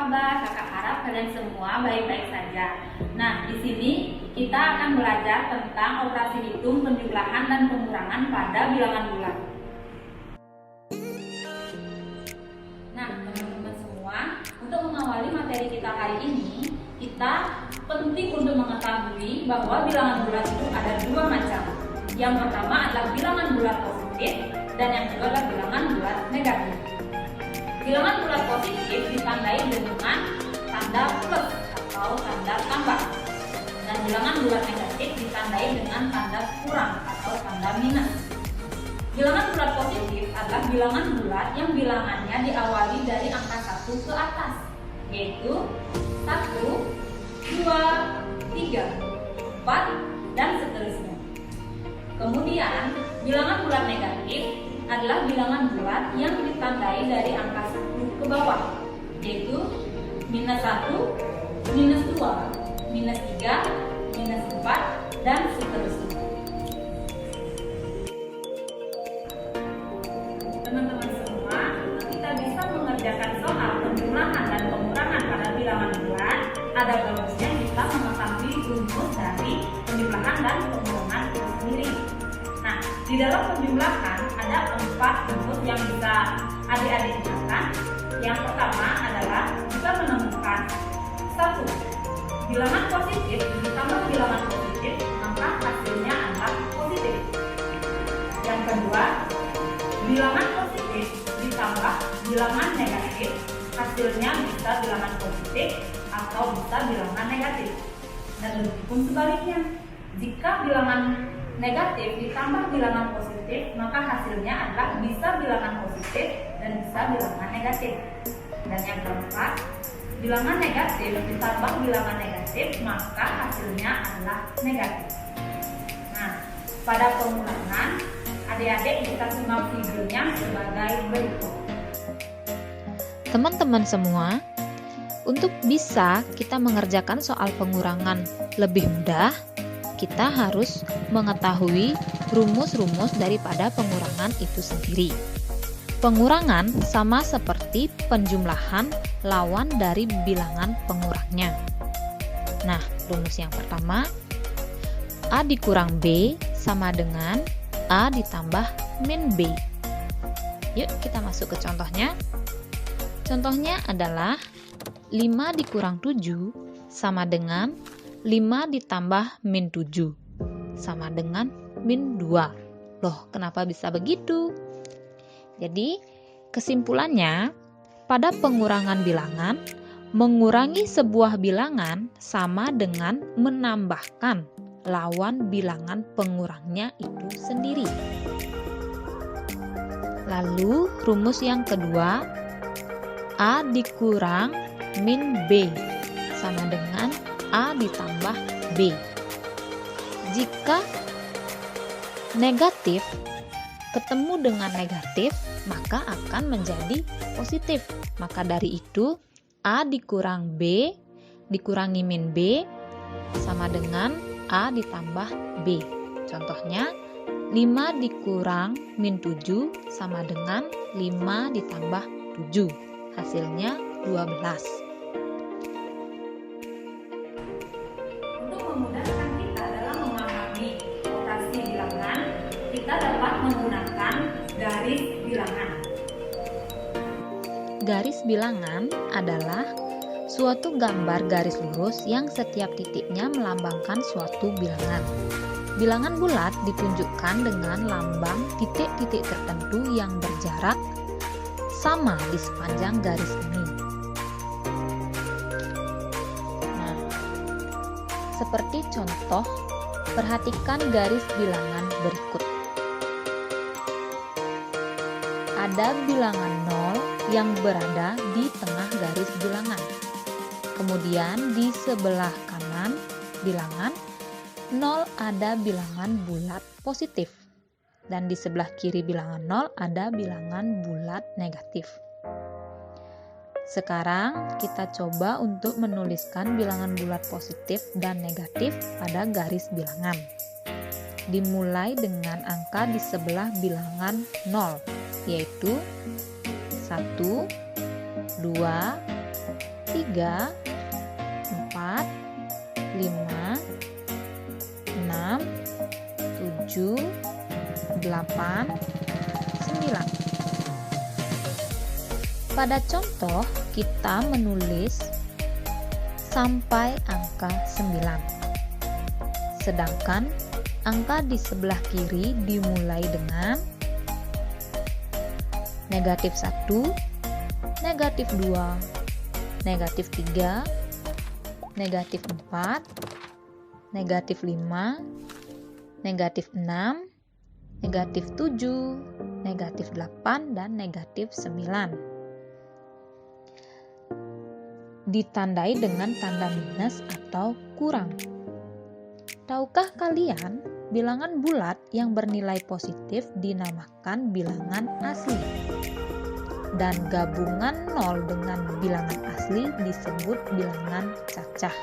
kabar? Kakak harap kalian semua baik-baik saja. Nah, di sini kita akan belajar tentang operasi hitung, penjumlahan, dan pengurangan pada bilangan bulat. Nah, teman-teman semua, untuk mengawali materi kita hari ini, kita penting untuk mengetahui bahwa bilangan bulat itu ada dua macam. Yang pertama adalah bilangan bulat positif, dan yang kedua adalah bilangan bulat negatif. Bilangan bulat positif ditandai dengan tanda plus atau tanda tambah, dan bilangan bulat negatif ditandai dengan tanda kurang atau tanda minus. Bilangan bulat positif adalah bilangan bulat yang bilangannya diawali dari angka 1 ke atas, yaitu 1, 2, 3, 4, dan seterusnya. Kemudian, bilangan bulat negatif adalah bilangan bulat yang ditandai dari angka 1 ke bawah, yaitu minus 1, minus 2, minus 3, minus 4, dan seterusnya. Teman-teman semua, kita bisa mengerjakan soal penjumlahan dan pengurangan pada bilangan bulat. Ada bagusnya kita mengetahui rumus dari penjumlahan dan pengurangan itu sendiri. Nah, di dalam penjumlahan ada 4 rumus yang bisa adik-adik gunakan. Yang pertama adalah kita menemukan 1 bilangan positif ditambah bilangan positif, maka hasilnya adalah positif. Yang kedua, bilangan positif ditambah bilangan negatif, hasilnya bisa bilangan positif atau bisa bilangan negatif. Dan begitupun sebaliknya, jika bilangan negatif ditambah bilangan positif, maka hasilnya adalah bisa bilangan positif dan bisa bilangan negatif. Dan yang keempat, bilangan negatif ditambah bilangan negatif, maka hasilnya adalah negatif. Nah, pada pengulangan, adik-adik kita simak videonya sebagai berikut. Teman-teman semua, untuk bisa kita mengerjakan soal pengurangan lebih mudah, kita harus mengetahui rumus-rumus daripada pengurangan itu sendiri. Pengurangan sama seperti penjumlahan lawan dari bilangan pengurangnya. Nah, rumus yang pertama, A dikurang B sama dengan A ditambah min B. Yuk kita masuk ke contohnya. Contohnya adalah 5 dikurang 7 sama dengan 5 ditambah min 7 sama dengan min 2. Loh, kenapa bisa begitu? Jadi, kesimpulannya, pada pengurangan bilangan, mengurangi sebuah bilangan sama dengan menambahkan lawan bilangan pengurangnya itu sendiri. Lalu, rumus yang kedua, A dikurang min B sama dengan A ditambah B. Jika negatif ketemu dengan negatif, maka akan menjadi positif. Maka dari itu, A dikurang B dikurangi min B sama dengan A ditambah B. Contohnya, 5 dikurang min 7 sama dengan 5 ditambah 7. Hasilnya 12. Untuk memudahkan kita dalam memahami operasi bilangan, kita dapat menggunakan garis bilangan. Garis bilangan adalah suatu gambar garis lurus yang setiap titiknya melambangkan suatu bilangan. Bilangan bulat ditunjukkan dengan lambang titik-titik tertentu yang berjarak sama di sepanjang garis ini. Nah, seperti contoh, perhatikan garis bilangan berikut. Ada bilangan 0 yang berada di tengah garis bilangan. Kemudian di sebelah kanan bilangan 0 ada bilangan bulat positif. Dan di sebelah kiri bilangan 0 ada bilangan bulat negatif. Sekarang kita coba untuk menuliskan bilangan bulat positif dan negatif pada garis bilangan. Dimulai dengan angka di sebelah bilangan 0, yaitu 1, 2, 3, 4, 5, 6, 7, 8, 9. Pada contoh, kita menulis sampai angka 9. Sedangkan angka di sebelah kiri dimulai dengan negatif 1, negatif 2, negatif 3, negatif 4, negatif 5, negatif 6, negatif 7, negatif 8, dan negatif 9. Ditandai dengan tanda minus atau kurang. Tahukah kalian, bilangan bulat yang bernilai positif dinamakan bilangan asli. Dan gabungan 0 dengan bilangan asli disebut bilangan cacah.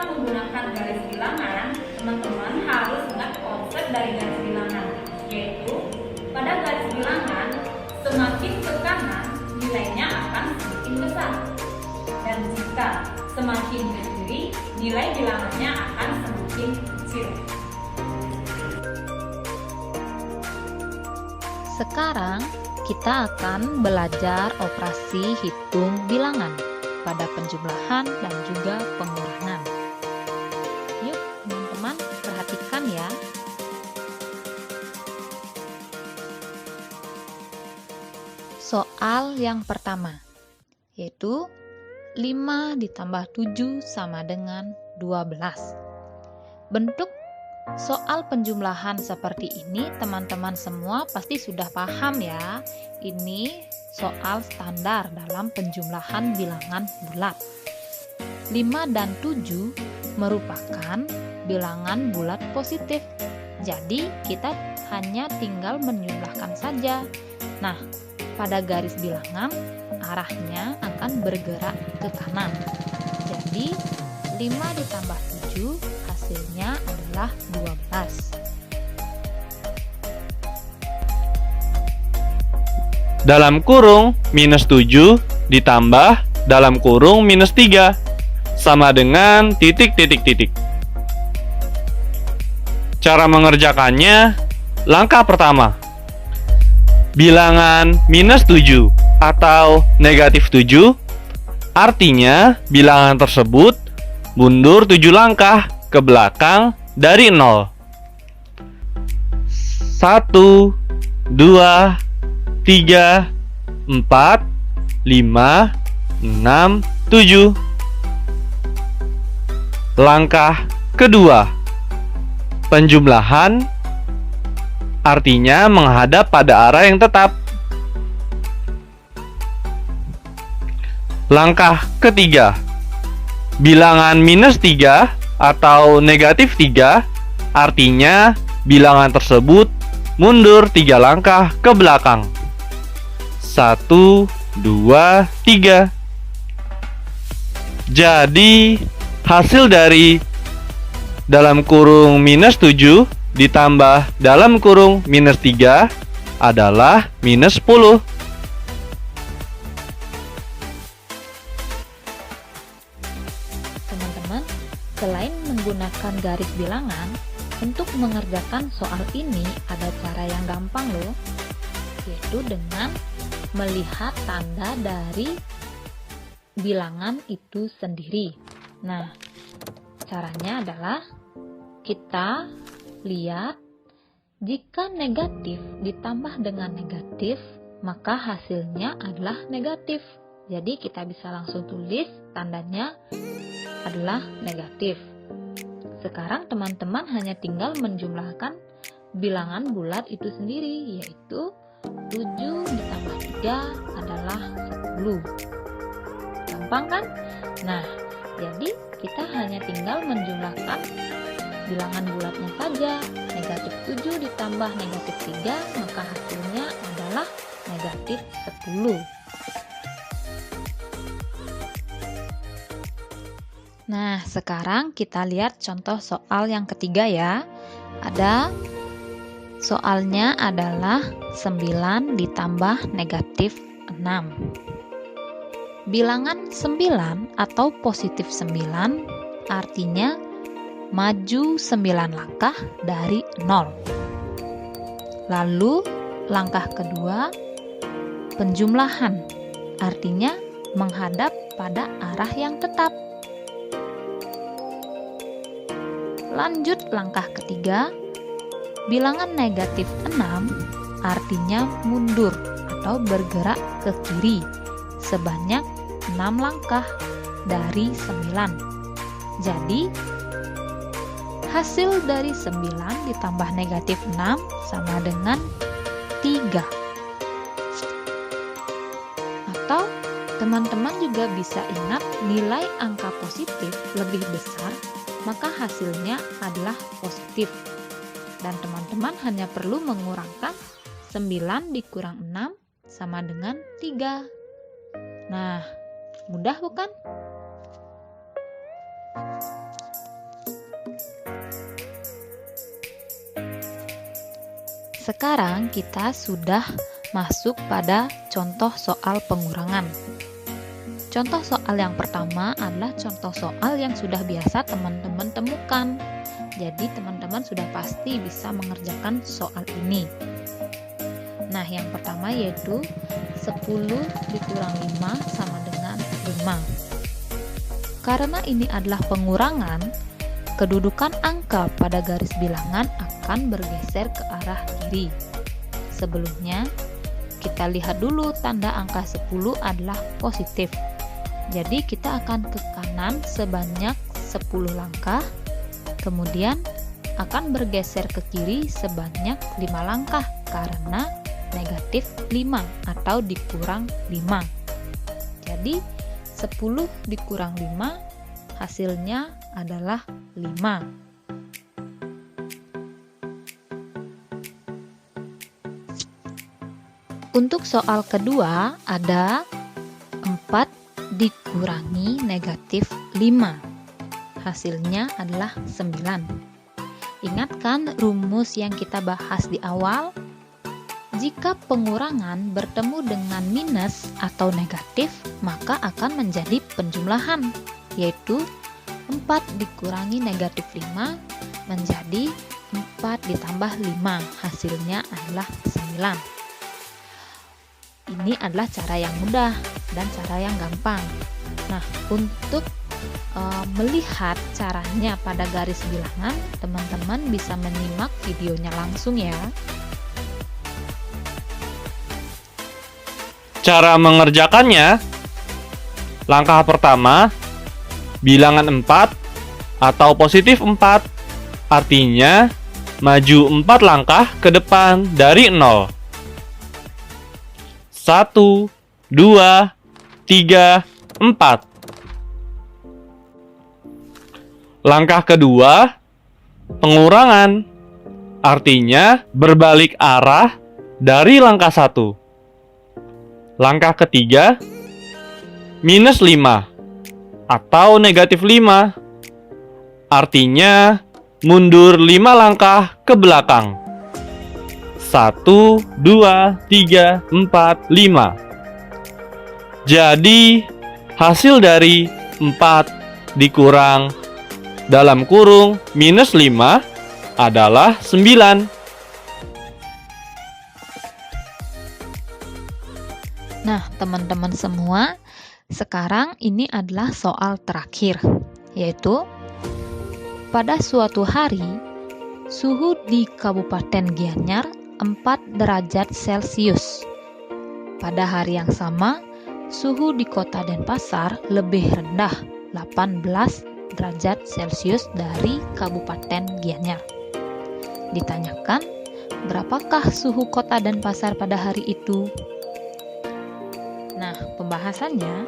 Menggunakan garis bilangan, teman-teman harus ingat konsep dari garis bilangan, yaitu pada garis bilangan semakin ke kanan nilainya akan semakin besar, dan jika semakin ke kiri nilai bilangannya akan semakin kecil. Sekarang kita akan belajar operasi hitung bilangan pada penjumlahan dan juga pengurangan. Yuk teman-teman, perhatikan ya. Soal yang pertama, yaitu 5 ditambah 7 sama dengan 12. Bentuk soal penjumlahan seperti ini teman-teman semua pasti sudah paham ya. Ini soal standar dalam penjumlahan bilangan bulat. 5 dan 7 merupakan bilangan bulat positif. Jadi kita hanya tinggal menjumlahkan saja. Nah, pada garis bilangan arahnya akan bergerak ke kanan. Jadi 5 ditambah 7 hasilnya adalah 12. Dalam kurung minus 7 ditambah dalam kurung minus 3 sama dengan titik. Cara mengerjakannya, langkah pertama, bilangan minus 7 atau negatif 7, artinya bilangan tersebut mundur 7 langkah ke belakang dari 0. 1, 2, 3, 4, 5, 6, 7. Langkah kedua, penjumlahan, artinya menghadap pada arah yang tetap. Langkah ketiga, bilangan minus 3 atau negatif 3, artinya bilangan tersebut mundur 3 langkah ke belakang. 1, 2, 3. Jadi hasil dari dalam kurung minus 7 ditambah dalam kurung minus 3 adalah minus 10. Teman-teman, selain menggunakan garis bilangan, untuk mengerjakan soal ini ada cara yang gampang loh, yaitu dengan melihat tanda dari bilangan itu sendiri. Nah, caranya adalah kita lihat jika negatif ditambah dengan negatif, maka hasilnya adalah negatif. Jadi kita bisa langsung tulis tandanya adalah negatif. sekarang teman-teman hanya tinggal menjumlahkan bilangan bulat itu sendiri, yaitu 7 ditambah 3 adalah 10. Gampang kan? Nah, jadi kita hanya tinggal menjumlahkan bilangan bulatnya saja. Negatif 7 ditambah negatif 3, maka hasilnya adalah negatif 10. Nah, sekarang kita lihat contoh soal yang ketiga ya. Soalnya adalah 9 ditambah negatif 6. Bilangan 9 atau positif 9 artinya maju 9 langkah dari 0. Lalu langkah kedua, penjumlahan, artinya menghadap pada arah yang tetap. Lanjut langkah ketiga, bilangan negatif 6 artinya mundur atau bergerak ke kiri sebanyak 6 langkah dari 9. Jadi, hasil dari 9 ditambah negatif 6 sama dengan 3. Atau teman-teman juga bisa ingat nilai angka positif lebih besar, maka hasilnya adalah positif. Dan teman-teman hanya perlu mengurangkan 9 dikurang 6 sama dengan 3. Nah, mudah bukan? Sekarang kita sudah masuk pada contoh soal pengurangan. Contoh soal yang pertama adalah contoh soal yang sudah biasa teman-teman temukan. Jadi teman-teman sudah pasti bisa mengerjakan soal ini. Nah, yang pertama yaitu 10 dikurang 5 sama dengan 5. Karena ini adalah pengurangan, kedudukan angka pada garis bilangan akan bergeser ke arah kiri. Sebelumnya, kita lihat dulu tanda angka 10 adalah positif. Jadi kita akan ke kanan sebanyak 10 langkah, kemudian akan bergeser ke kiri sebanyak 5 langkah karena negatif 5 atau dikurang 5. Jadi 10 dikurang 5 hasilnya adalah 5. Untuk soal kedua ada 4 dikurangi negatif 5. Hasilnya adalah 9. Ingatkan rumus yang kita bahas di awal? Jika pengurangan bertemu dengan minus atau negatif, maka akan menjadi penjumlahan, yaitu 4 dikurangi negatif 5 menjadi 4 ditambah 5. Hasilnya adalah 9. Ini adalah cara yang mudah dan cara yang gampang. Nah, untuk melihat caranya pada garis bilangan, teman-teman bisa menyimak videonya langsung ya. Cara mengerjakannya, langkah pertama, bilangan 4 atau positif 4, artinya maju 4 langkah ke depan dari 0. 1, 2, 3, 4. Langkah kedua, pengurangan, artinya berbalik arah dari langkah 1. Langkah ketiga, minus 5 atau negatif 5, artinya mundur 5 langkah ke belakang. 1, 2, 3, 4, 5. Jadi, hasil dari 4 dikurang dalam kurung minus 5 adalah 9. Nah, teman-teman semua, sekarang ini adalah soal terakhir, yaitu pada suatu hari, suhu di Kabupaten Gianyar 4 derajat Celcius. Pada hari yang sama, suhu di kota Denpasar lebih rendah, 18 derajat Celcius dari Kabupaten Gianyar. Ditanyakan, berapakah suhu kota dan pasar pada hari itu? Nah, pembahasannya,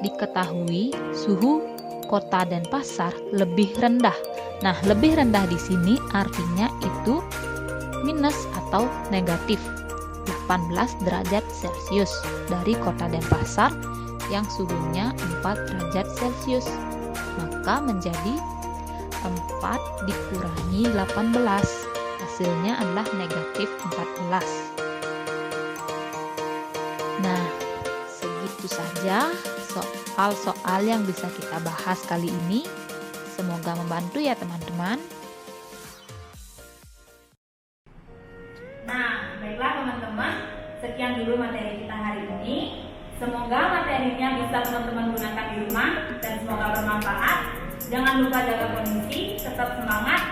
diketahui suhu kota dan pasar lebih rendah. Nah, lebih rendah di sini artinya itu minus atau negatif 18 derajat Celcius dari kota dan pasar yang suhunya 4 derajat Celcius. Maka menjadi 4 dikurangi 18. Hasilnya adalah negatif 14. Nah, segitu saja soal-soal yang bisa kita bahas kali ini. Semoga membantu ya teman-teman. Nah, baiklah teman-teman, sekian dulu materi kita hari ini. Semoga materinya bisa teman-teman gunakan di rumah dan semoga bermanfaat. Jangan lupa jaga kondisi, tetap semangat,